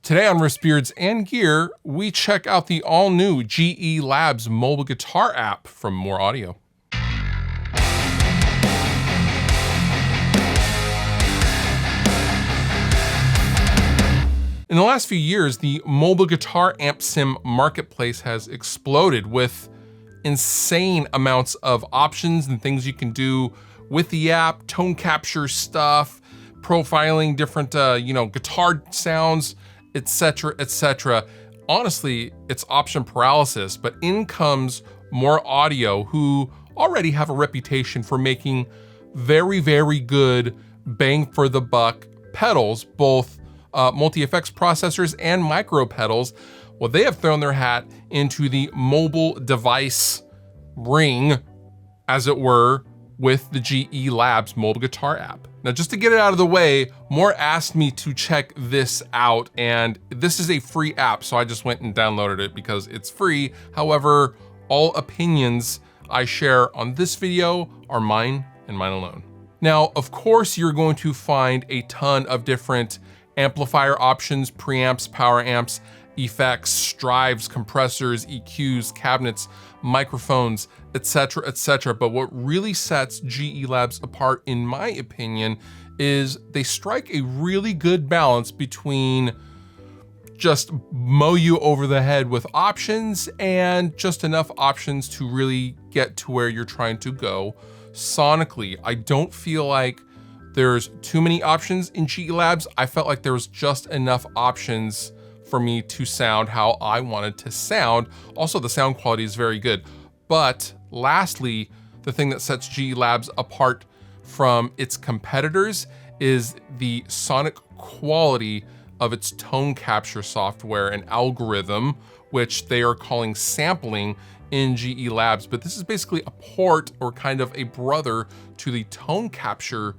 Today on Riffs, Beards, and Gear, we check out the all-new GE Labs mobile guitar app from Mooer Audio. In the last few years, the mobile guitar amp sim marketplace has exploded with insane amounts of options and things you can do with the app, tone capture stuff, profiling different, guitar sounds, etc., etc. Honestly, it's option paralysis, but in comes Mooer Audio, who already have a reputation for making very, very good bang for the buck pedals, both multi-effects processors and micro pedals. Well, they have thrown their hat into the mobile device ring, as it were, with the GE Labs mobile guitar app. Now, just to get it out of the way, Mooer asked me to check this out, and this is a free app, so I just went and downloaded it because it's free. However, all opinions I share on this video are mine and mine alone. Now, of course, you're going to find a ton of different amplifier options, preamps, power amps, effects, drives, compressors, EQs, cabinets, microphones, etc., etc. But what really sets GE Labs apart, in my opinion, is they strike a really good balance between just mow you over the head with options and just enough options to really get to where you're trying to go sonically. I don't feel like there's too many options in GE Labs. I felt like there was just enough options for me to sound how I wanted to sound. Also, the sound quality is very good. But lastly, the thing that sets GE Labs apart from its competitors is the sonic quality of its tone capture software and algorithm, which they are calling sampling in GE Labs. But this is basically a port or kind of a brother to the tone capture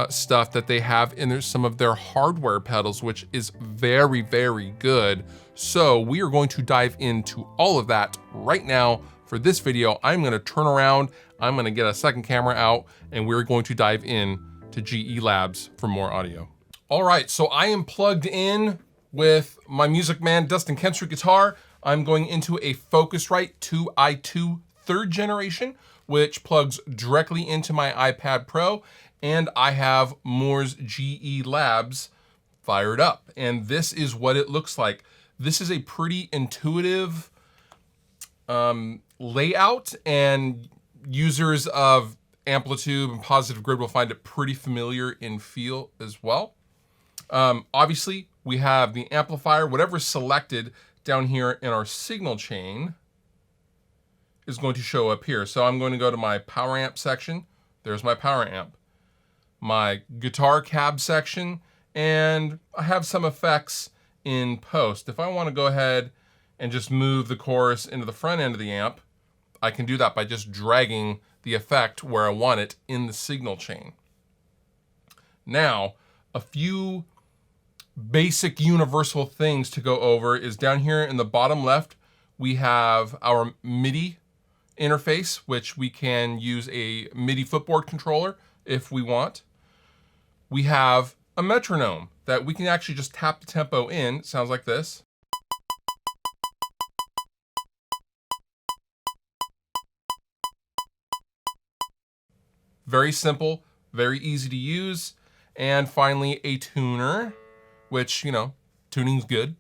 stuff that they have in some of their hardware pedals, which is very, very good. So we are going to dive into all of that right now. For this video, I'm gonna turn around, I'm gonna get a second camera out, and we're going to dive in to GE Labs for Mooer Audio. All right, so I am plugged in with my Music Man Dustin Kensrue guitar. I'm going into a Focusrite 2i2 3rd generation, which plugs directly into my iPad Pro, and I have Mooer's GE Labs fired up. And this is what it looks like. This is a pretty intuitive layout, and users of Amplitude and Positive Grid will find it pretty familiar in feel as well. Obviously, we have the amplifier. Whatever's selected down here in our signal chain is going to show up here. So I'm going to go to my power amp section. There's my power amp. My guitar cab section, and I have some effects in post. If I want to go ahead and just move the chorus into the front end of the amp, I can do that by just dragging the effect where I want it in the signal chain. Now, a few basic universal things to go over is down here in the bottom left, we have our MIDI interface, which we can use a MIDI footboard controller if we want. We have a metronome that we can actually just tap the tempo in. It sounds like this. Very simple, very easy to use. And finally, a tuner, which, tuning's good.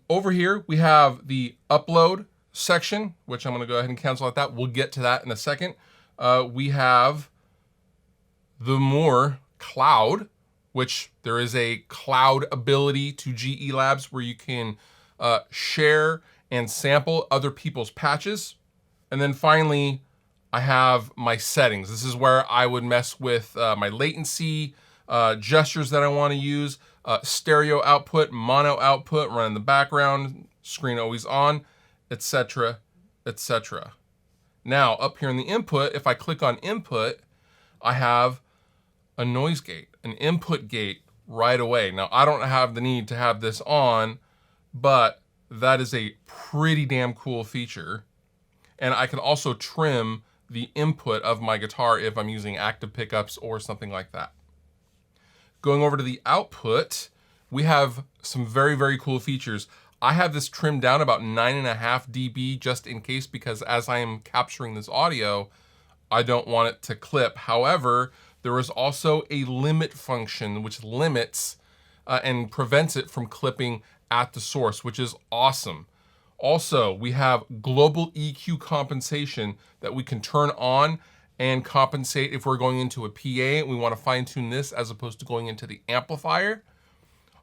Over here, we have the upload section, which I'm gonna go ahead and cancel out that. We'll get to that in a second. We have the Mooer Cloud, which there is a cloud ability to GE Labs where you can share and sample other people's patches. And then finally, I have my settings. This is where I would mess with my latency, gestures that I want to use, stereo output, mono output, run in the background, screen always on, etc., etc. Now, up here in the input, if I click on input, I have a noise gate, an input gate right away. Now, I don't have the need to have this on, but that is a pretty damn cool feature. And I can also trim the input of my guitar if I'm using active pickups or something like that. Going over to the output, we have some very, very cool features. I have this trimmed down about 9.5 dB just in case, because as I am capturing this audio, I don't want it to clip. However, there is also a limit function which limits and prevents it from clipping at the source, which is awesome. Also, we have global EQ compensation that we can turn on and compensate if we're going into a PA and we want to fine tune this as opposed to going into the amplifier.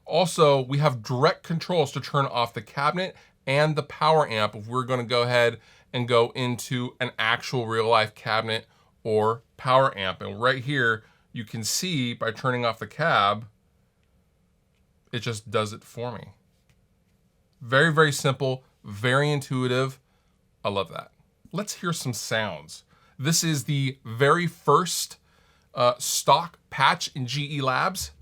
Also, we have direct controls to turn off the cabinet and the power amp if we're going to go ahead and go into an actual real life cabinet or power amp. And right here, you can see by turning off the cab, it just does it for me. Very, very simple, very intuitive. I love that. Let's hear some sounds. This is the very first stock patch in GE Labs.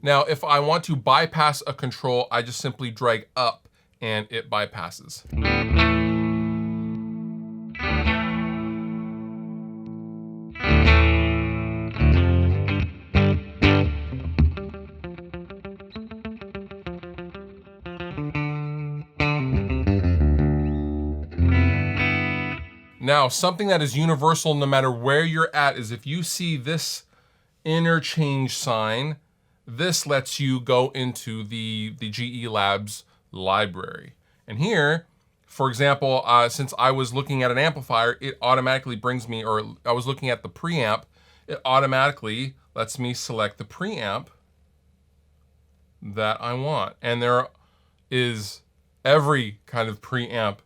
Now, if I want to bypass a control, I just simply drag up and it bypasses. Now, something that is universal no matter where you're at is if you see this interchange sign, this lets you go into the GE Labs library. And here, for example, since I was looking at an amplifier, it automatically brings me, or I was looking at the preamp, it automatically lets me select the preamp that I want. And there is every kind of preamp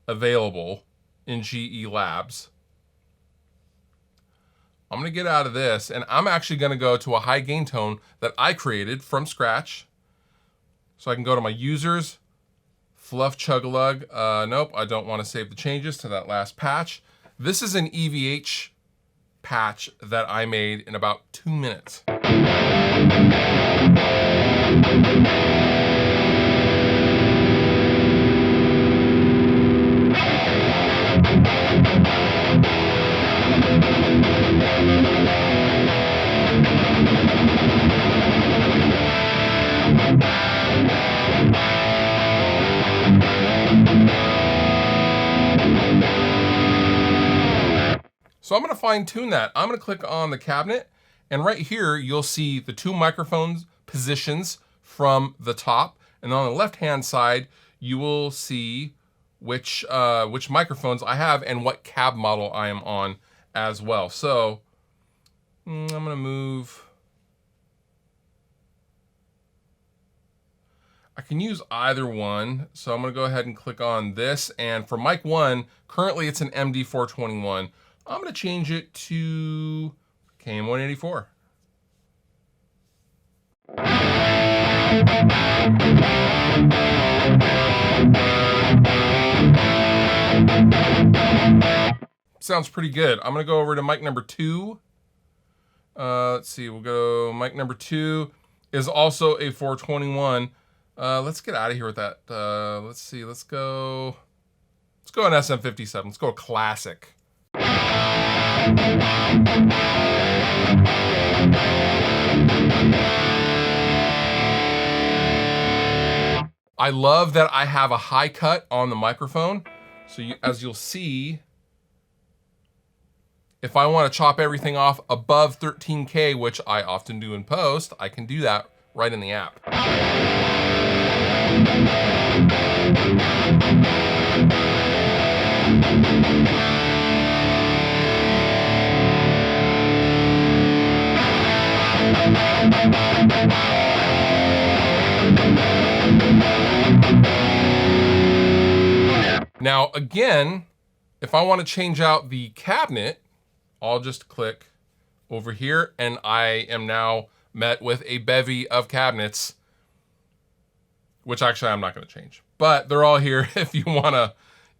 available in GE Labs. I'm gonna get out of this and I'm actually gonna go to a high gain tone that I created from scratch. So I can go to my users, fluff chug-a-lug. Nope, I don't wanna save the changes to that last patch. This is an EVH patch that I made in about 2 minutes. So I'm gonna fine tune that. I'm gonna click on the cabinet, and right here, you'll see the 2 microphones positions from the top. And on the left-hand side, you will see which microphones I have and what cab model I am on as well. So I'm gonna move. I can use either one. So I'm gonna go ahead and click on this. And for mic 1, currently it's an MD421. I'm gonna change it to KM184. Sounds pretty good. I'm gonna go over to mic number 2. Let's see, we'll go mic number 2 is also a 421. Let's get out of here with that. Let's see, let's go an SM57. Let's go a classic. I love that I have a high cut on the microphone. So as you'll see, if I want to chop everything off above 13K, which I often do in post, I can do that right in the app. Now, again, if I want to change out the cabinet, I'll just click over here and I am now met with a bevy of cabinets, which actually I'm not going to change, but they're all here if you want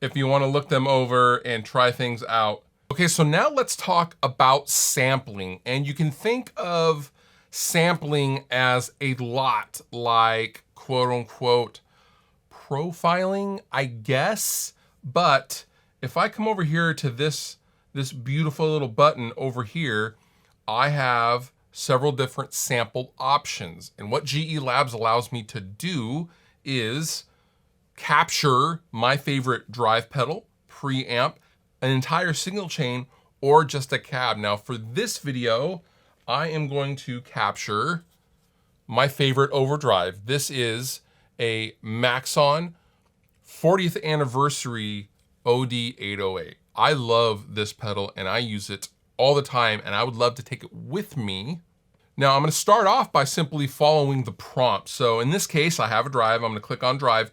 to look them over and try things out. Okay, so now let's talk about sampling. And you can think of sampling as a lot like quote unquote profiling, I guess, But if I come over here to this beautiful little button over here, I have several different sample options. And what GE Labs allows me to do is capture my favorite drive pedal, preamp, an entire signal chain, or just a cab. Now for this video, I am going to capture my favorite overdrive. This is a Maxon 40th anniversary OD808. I love this pedal and I use it all the time, and I would love to take it with me. Now I'm gonna start off by simply following the prompt. So in this case, I have a drive. I'm gonna click on drive,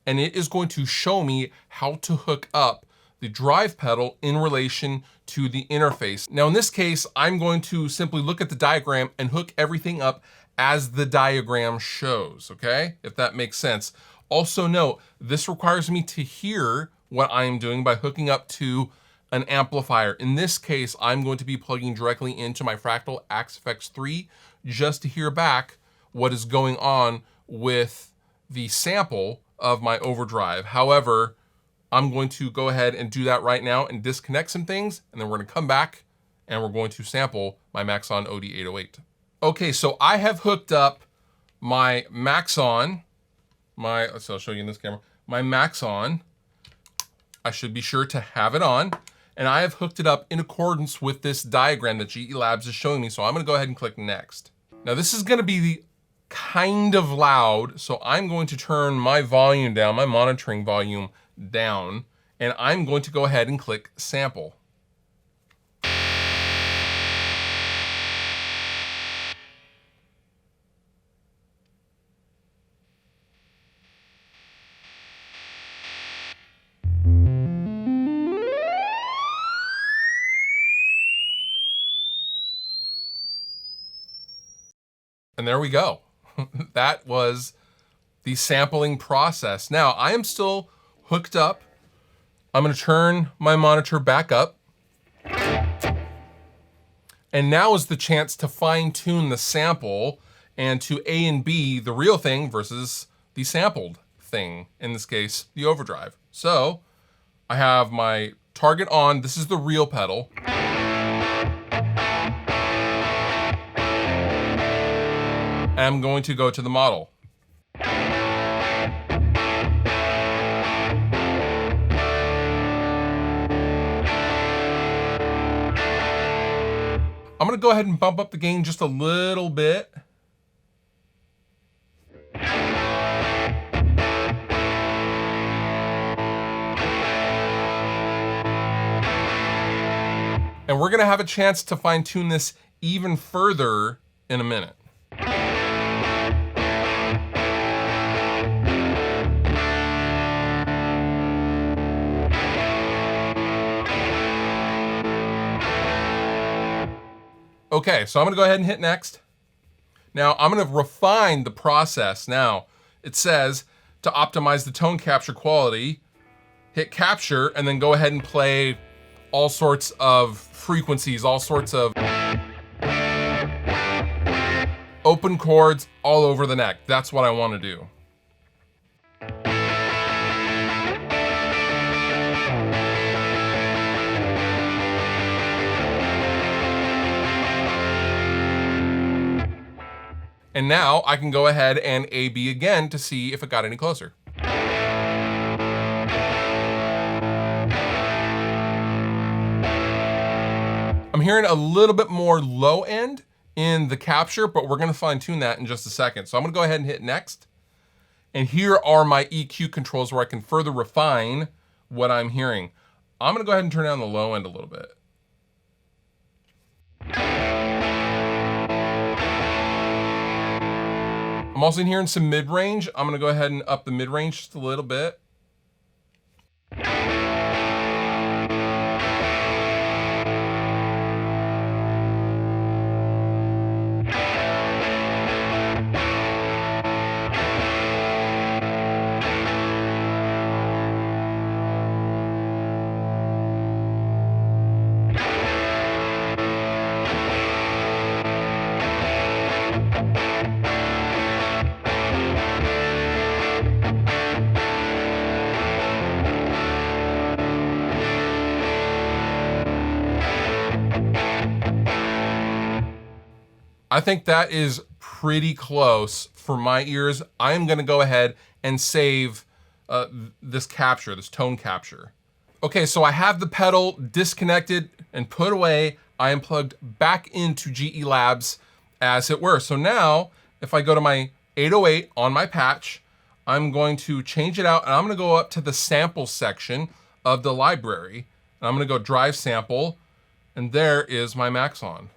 and it is going to show me how to hook up the drive pedal in relation to the interface. Now in this case, I'm going to simply look at the diagram and hook everything up as the diagram shows, okay? If that makes sense. Also note, this requires me to hear what I am doing by hooking up to an amplifier. In this case, I'm going to be plugging directly into my Fractal Axe-FX 3 just to hear back what is going on with the sample of my overdrive. However, I'm going to go ahead and do that right now and disconnect some things, and then we're gonna come back and we're going to sample my Maxon OD808. Okay, so I have hooked up my Maxon, so I'll show you in this camera, my Maxon. I should be sure to have it on, and I have hooked it up in accordance with this diagram that GE Labs is showing me, so I'm gonna go ahead and click next. Now this is gonna be kind of loud, so I'm going to turn my volume down, my monitoring volume down, and I'm going to go ahead and click sample. And there we go. That was the sampling process. Now I am still hooked up. I'm gonna turn my monitor back up. And now is the chance to fine tune the sample and to A and B the real thing versus the sampled thing, in this case, the overdrive. So I have my target on, this is the real pedal. I'm going to go to the model. I'm gonna go ahead and bump up the gain just a little bit. And we're gonna have a chance to fine tune this even further in a minute. Okay, so I'm gonna go ahead and hit next. Now I'm gonna refine the process. Now it says to optimize the tone capture quality, hit capture, and then go ahead and play all sorts of frequencies, all sorts of open chords all over the neck. That's what I wanna do. And now I can go ahead and A/B again to see if it got any closer. I'm hearing a little bit more low end in the capture, but we're gonna fine tune that in just a second. So I'm gonna go ahead and hit next. And here are my EQ controls where I can further refine what I'm hearing. I'm gonna go ahead and turn down the low end a little bit. I'm also hearing some mid-range. I'm gonna go ahead and up the mid-range just a little bit. I think that is pretty close for my ears. I am gonna go ahead and save this capture, this tone capture. Okay, so I have the pedal disconnected and put away. I am plugged back into GE Labs as it were. So now, if I go to my 808 on my patch, I'm going to change it out and I'm gonna go up to the sample section of the library. And I'm gonna go drive sample, and there is my Maxon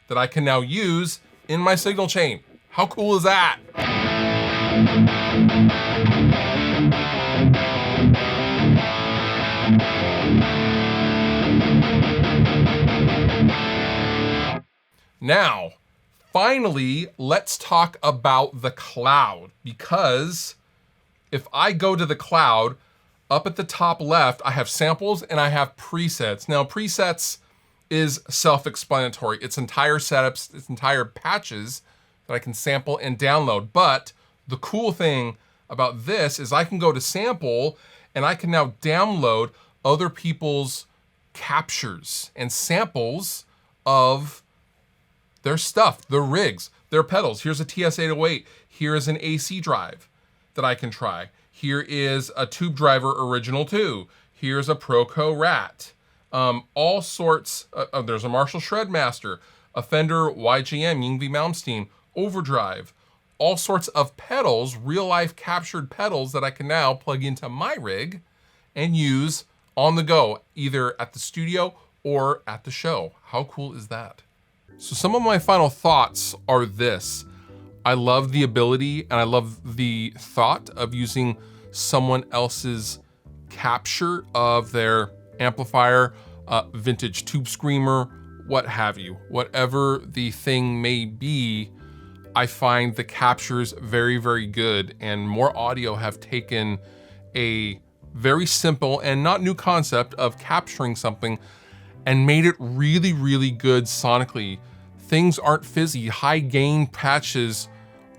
that I can now use in my signal chain. How cool is that? Now, finally, let's talk about the cloud, because if I go to the cloud, up at the top left, I have samples and I have presets. Now, presets is self-explanatory. It's entire setups, it's entire patches that I can sample and download. But the cool thing about this is I can go to sample and I can now download other people's captures and samples of their stuff, their rigs, their pedals. Here's a TS-808. Here is an AC drive that I can try. Here is a Tube Driver Original 2. Here's a Proco Rat. All sorts, there's a Marshall Shredmaster, a Fender YGM, Yngwie Malmsteen, Overdrive, all sorts of pedals, real life captured pedals that I can now plug into my rig and use on the go, either at the studio or at the show. How cool is that? So some of my final thoughts are this. I love the ability and I love the thought of using someone else's capture of their amplifier, vintage tube screamer, what have you. Whatever the thing may be, I find the captures very, very good, and More Audio have taken a very simple and not new concept of capturing something and made it really, really good sonically. Things aren't fizzy. High gain patches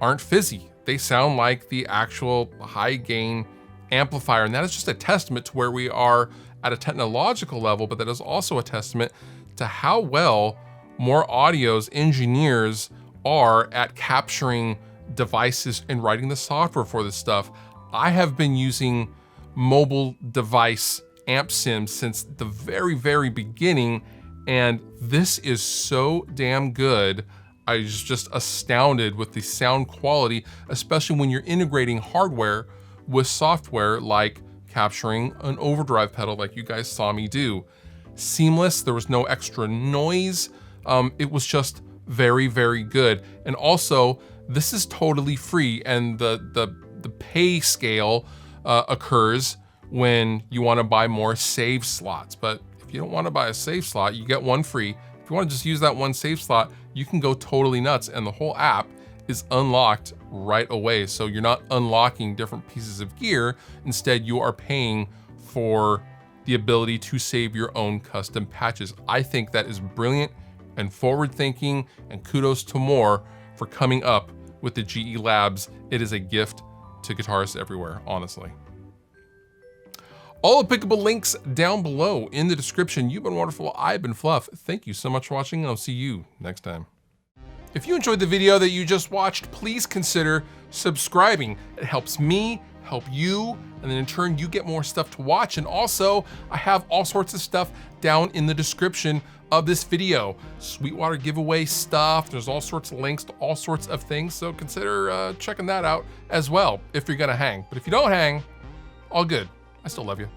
aren't fizzy. They sound like the actual high gain amplifier, and that is just a testament to where we are at a technological level, but that is also a testament to how well More Audio's engineers are at capturing devices and writing the software for this stuff. I have been using mobile device amp sims since the very, very beginning, and this is so damn good. I was just astounded with the sound quality, especially when you're integrating hardware with software, like capturing an overdrive pedal like you guys saw me do. Seamless, there was no extra noise. It was just very, very good. And also, this is totally free, and the pay scale occurs when you wanna buy more save slots. But if you don't wanna buy a save slot, you get one free. If you wanna just use that one save slot, you can go totally nuts, and the whole app is unlocked right away. So you're not unlocking different pieces of gear. Instead, you are paying for the ability to save your own custom patches. I think that is brilliant and forward-thinking, and kudos to Mooer for coming up with the GE Labs. It is a gift to guitarists everywhere, honestly. All applicable links down below in the description. You've been wonderful, I've been Fluff. Thank you so much for watching, and I'll see you next time. If you enjoyed the video that you just watched, please consider subscribing. It helps me, help you, and then in turn you get more stuff to watch. And also, I have all sorts of stuff down in the description of this video. Sweetwater giveaway stuff, there's all sorts of links to all sorts of things, so consider checking that out as well if you're gonna hang. But if you don't hang, all good. I still love you.